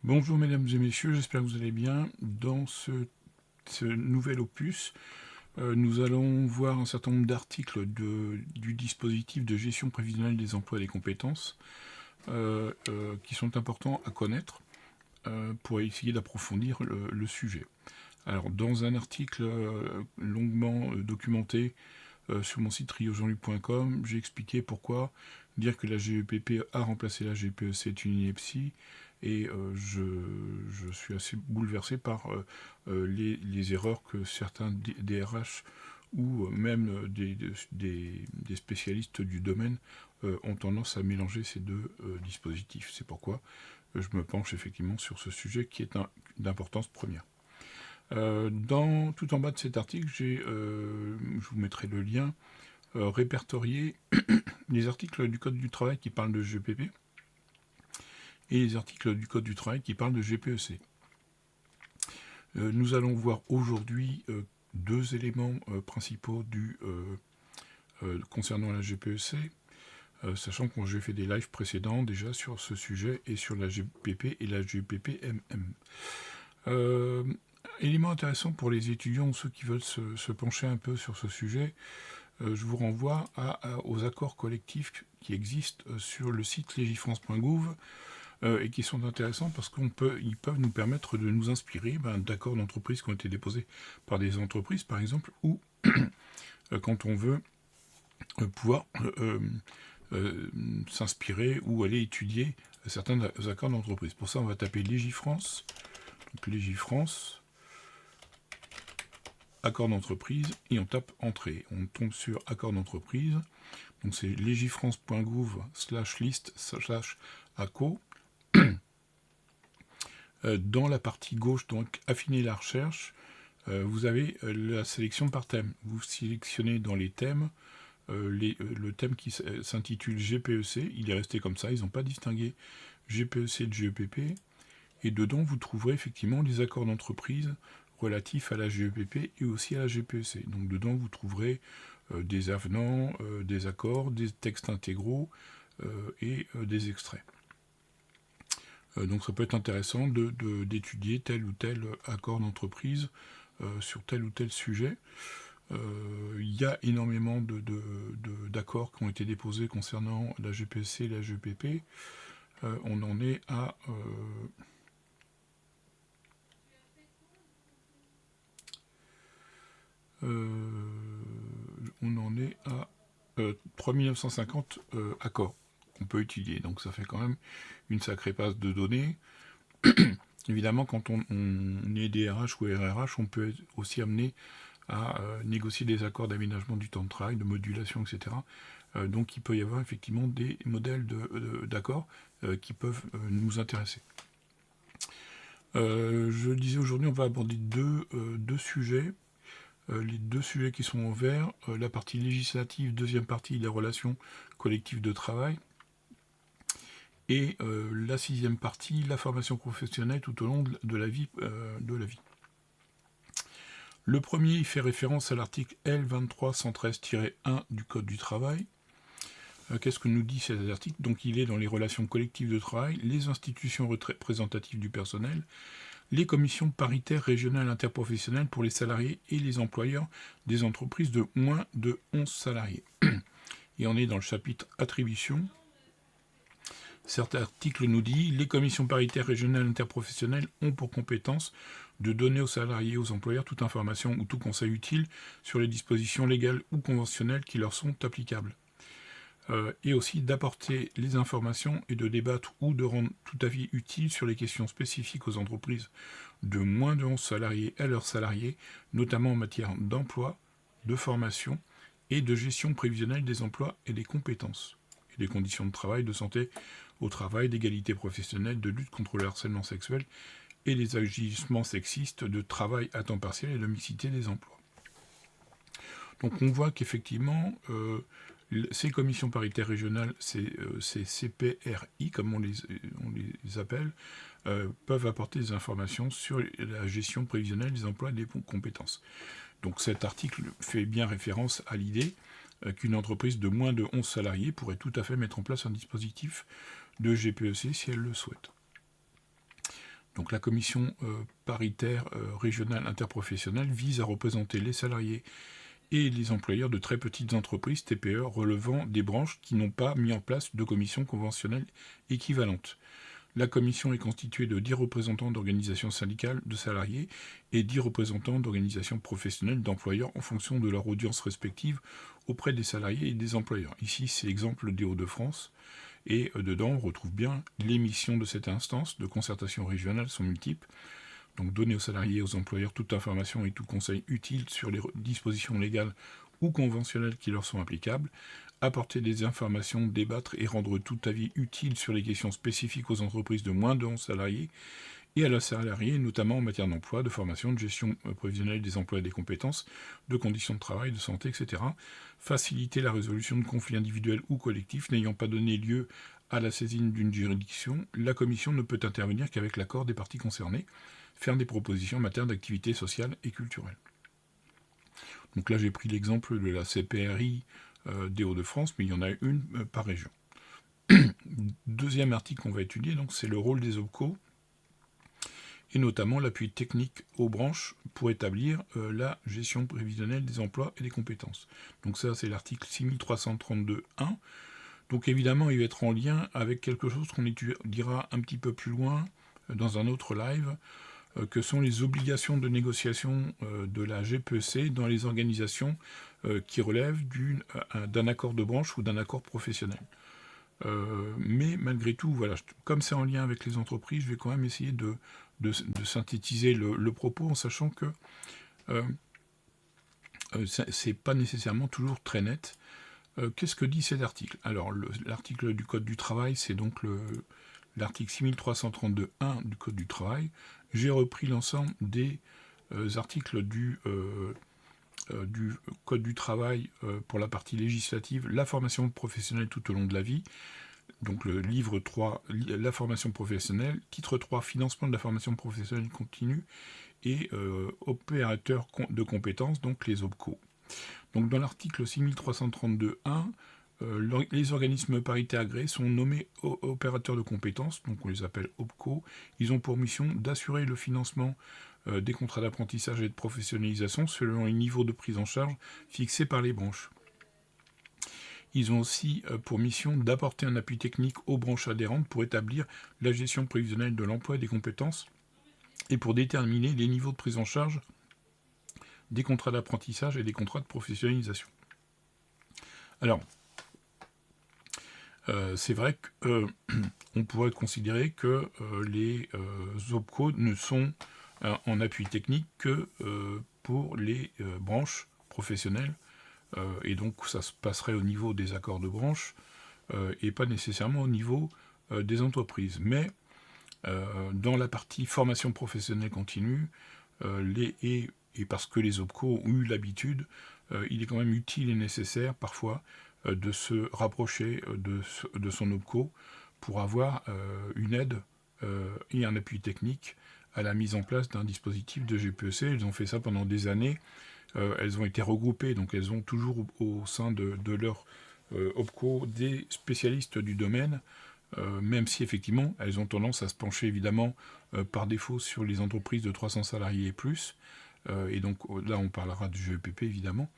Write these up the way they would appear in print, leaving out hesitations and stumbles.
Bonjour mesdames et messieurs, j'espère que vous allez bien. Dans ce nouvel opus, nous allons voir un certain nombre d'articles du dispositif de gestion prévisionnelle des emplois et des compétences qui sont importants à connaître pour essayer d'approfondir le sujet. Alors, dans un article longuement documenté sur mon site riojeanluc.com, j'ai expliqué pourquoi dire que la GEPP a remplacé la GPEC est une ineptie, et je suis assez bouleversé par les erreurs que certains DRH ou même des spécialistes du domaine ont tendance à mélanger ces deux dispositifs. C'est pourquoi je me penche effectivement sur ce sujet qui est d'importance première. Tout en bas de cet article, je vous mettrai le lien, répertorié les articles du Code du travail qui parlent de GPP et les articles du Code du travail qui parlent de GPEC. Nous allons voir aujourd'hui deux éléments principaux concernant la GPEC, sachant que j'ai fait des lives précédents déjà sur ce sujet et sur la GPP et la GPP-MM. Élément intéressant pour les étudiants ou ceux qui veulent se pencher un peu sur ce sujet, je vous renvoie aux accords collectifs qui existent sur le site legifrance.gouv et qui sont intéressants parce qu'ils peuvent nous permettre de nous inspirer d'accords d'entreprise qui ont été déposés par des entreprises, par exemple, ou quand on veut pouvoir s'inspirer ou aller étudier certains accords d'entreprise. Pour ça, on va taper Legifrance, donc Legifrance, accord d'entreprise, et on tape Entrée. On tombe sur accord d'entreprise, donc c'est legifrance.gouv/list/acco. Dans la partie gauche, donc affiner la recherche, vous avez la sélection par thème. Vous sélectionnez dans les thèmes le thème qui s'intitule GPEC. Il est resté comme ça, ils n'ont pas distingué GPEC de GEPP. Et dedans, vous trouverez effectivement les accords d'entreprise relatifs à la GEPP et aussi à la GPEC. Donc dedans, vous trouverez des avenants, des accords, des textes intégraux et des extraits. Donc ça peut être intéressant d'étudier tel ou tel accord d'entreprise sur tel ou tel sujet. Il y a énormément d'accords qui ont été déposés concernant la GPC et la GEPP. On en est à... on en est à 3950 accords qu'on peut étudier. Donc ça fait quand même une sacrée base de données. Évidemment, quand on est DRH ou RRH, on peut être aussi amené à négocier des accords d'aménagement du temps de travail, de modulation, etc. Donc il peut y avoir effectivement des modèles d'accords qui peuvent nous intéresser. Je disais aujourd'hui, on va aborder deux sujets. Les deux sujets qui sont en vert, la partie législative, deuxième partie, les relations collectives de travail, et la sixième partie, la formation professionnelle tout au long de la vie. Le premier, il fait référence à l'article L23113-1 du Code du travail. Qu'est-ce que nous dit cet article? Donc il est dans les relations collectives de travail, les institutions représentatives du personnel, les commissions paritaires régionales interprofessionnelles pour les salariés et les employeurs des entreprises de moins de 11 salariés. Et on est dans le chapitre attribution. Cet article nous dit « Les commissions paritaires régionales interprofessionnelles ont pour compétence de donner aux salariés et aux employeurs toute information ou tout conseil utile sur les dispositions légales ou conventionnelles qui leur sont applicables. Et aussi d'apporter les informations et de débattre ou de rendre tout avis utile sur les questions spécifiques aux entreprises de moins de 11 salariés et à leurs salariés, notamment en matière d'emploi, de formation et de gestion prévisionnelle des emplois et des compétences, et des conditions de travail, de santé au travail, d'égalité professionnelle, de lutte contre le harcèlement sexuel et les agissements sexistes, de travail à temps partiel et de mixité des emplois. » Donc on voit qu'effectivement, ces commissions paritaires régionales, ces CPRI, comme on les appelle, peuvent apporter des informations sur la gestion prévisionnelle des emplois et des compétences. Donc cet article fait bien référence à l'idée qu'une entreprise de moins de 11 salariés pourrait tout à fait mettre en place un dispositif de GPEC si elle le souhaite. Donc la commission paritaire régionale interprofessionnelle vise à représenter les salariés et les employeurs de très petites entreprises, TPE, relevant des branches qui n'ont pas mis en place de commission conventionnelle équivalente. La commission est constituée de 10 représentants d'organisations syndicales de salariés et 10 représentants d'organisations professionnelles d'employeurs en fonction de leur audience respective auprès des salariés et des employeurs. Ici, c'est l'exemple des Hauts-de-France. Et dedans, on retrouve bien les missions de cette instance de concertation régionale sont multiples. Donc donner aux salariés et aux employeurs toute information et tout conseil utile sur les dispositions légales ou conventionnelles qui leur sont applicables, apporter des informations, débattre et rendre tout avis utile sur les questions spécifiques aux entreprises de moins de 11 salariés et à la salariée, notamment en matière d'emploi, de formation, de gestion prévisionnelle des emplois et des compétences, de conditions de travail, de santé, etc. Faciliter la résolution de conflits individuels ou collectifs n'ayant pas donné lieu à la saisine d'une juridiction, la commission ne peut intervenir qu'avec l'accord des parties concernées, faire des propositions en matière d'activités sociales et culturelles. Donc là, j'ai pris l'exemple de la CPRI des Hauts-de-France, mais il y en a une par région. Deuxième article qu'on va étudier, donc, c'est le rôle des OPCO, et notamment l'appui technique aux branches pour établir la gestion prévisionnelle des emplois et des compétences. Donc ça, c'est l'article 6332.1. Donc évidemment, il va être en lien avec quelque chose qu'on étudiera un petit peu plus loin dans un autre live, que sont les obligations de négociation de la GPEC dans les organisations qui relèvent d'un accord de branche ou d'un accord professionnel. Mais malgré tout, voilà, comme c'est en lien avec les entreprises, je vais quand même essayer de synthétiser le propos en sachant que c'est pas nécessairement toujours très net. Qu'est-ce que dit cet article? Alors, l'article du Code du travail, c'est donc l'article 6332.1 du Code du travail. J'ai repris l'ensemble des articles du Code du travail pour la partie législative, la formation professionnelle tout au long de la vie. Donc le livre 3, la formation professionnelle, titre 3, financement de la formation professionnelle continue, et opérateurs de compétences, donc les OPCO. Donc dans l'article 6332.1, les organismes paritaires agréés sont nommés opérateurs de compétences, donc on les appelle OPCO. Ils ont pour mission d'assurer le financement des contrats d'apprentissage et de professionnalisation selon les niveaux de prise en charge fixés par les branches. Ils ont aussi pour mission d'apporter un appui technique aux branches adhérentes pour établir la gestion prévisionnelle de l'emploi et des compétences et pour déterminer les niveaux de prise en charge des contrats d'apprentissage et des contrats de professionnalisation. Alors, c'est vrai qu'on pourrait considérer que les OPCO ne sont en appui technique que pour les branches professionnelles, et donc ça se passerait au niveau des accords de branche et pas nécessairement au niveau des entreprises. Mais dans la partie formation professionnelle continue, et parce que les OPCO ont eu l'habitude, il est quand même utile et nécessaire parfois de se rapprocher de son OPCO pour avoir une aide et un appui technique à la mise en place d'un dispositif de GPEC. Ils ont fait ça pendant des années. Elles ont été regroupées, donc elles ont toujours au sein de leur OPCO des spécialistes du domaine, même si effectivement elles ont tendance à se pencher évidemment par défaut sur les entreprises de 300 salariés et plus. Et donc là on parlera du GEPP évidemment.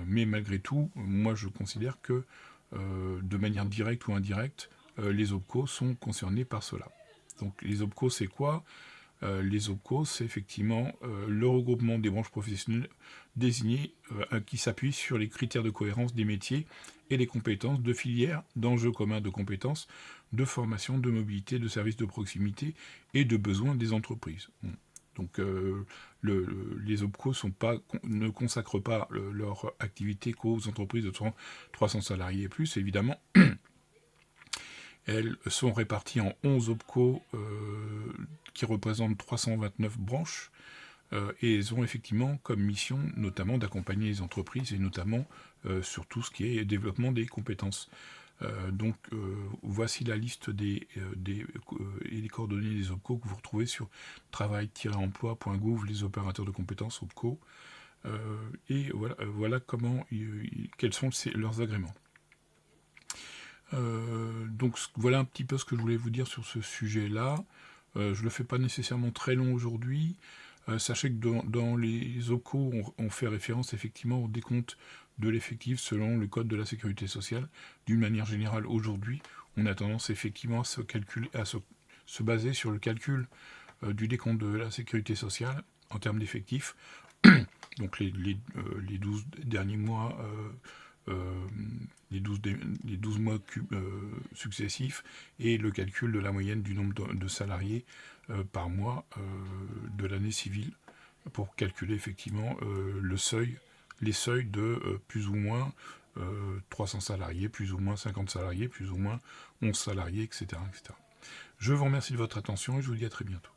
Mais malgré tout, moi je considère que de manière directe ou indirecte, les OPCO sont concernés par cela. Donc les OPCO c'est quoi? Les OPCO, c'est effectivement le regroupement des branches professionnelles désignées qui s'appuient sur les critères de cohérence des métiers et des compétences de filières, d'enjeux communs de compétences, de formation, de mobilité, de services de proximité et de besoins des entreprises. Bon. Donc les OPCO ne consacrent pas leur activité qu'aux entreprises de 300 salariés et plus, évidemment. Elles sont réparties en 11 OPCO qui représentent 329 branches et elles ont effectivement comme mission notamment d'accompagner les entreprises et notamment sur tout ce qui est développement des compétences. Donc voici la liste et les coordonnées des OPCO que vous retrouvez sur travail-emploi.gouv, les opérateurs de compétences OPCO. Et voilà quels sont leurs agréments. Donc voilà un petit peu ce que je voulais vous dire sur ce sujet-là. Je ne le fais pas nécessairement très long aujourd'hui. Sachez que dans les OCO, on fait référence effectivement au décompte de l'effectif selon le code de la sécurité sociale. D'une manière générale, aujourd'hui, on a tendance effectivement à se baser sur le calcul du décompte de la sécurité sociale en termes d'effectifs. Donc les 12 derniers mois, les 12 mois successifs, et le calcul de la moyenne du nombre de salariés par mois de l'année civile, pour calculer effectivement les seuils de plus ou moins 300 salariés, plus ou moins 50 salariés, plus ou moins 11 salariés, etc., etc. Je vous remercie de votre attention et je vous dis à très bientôt.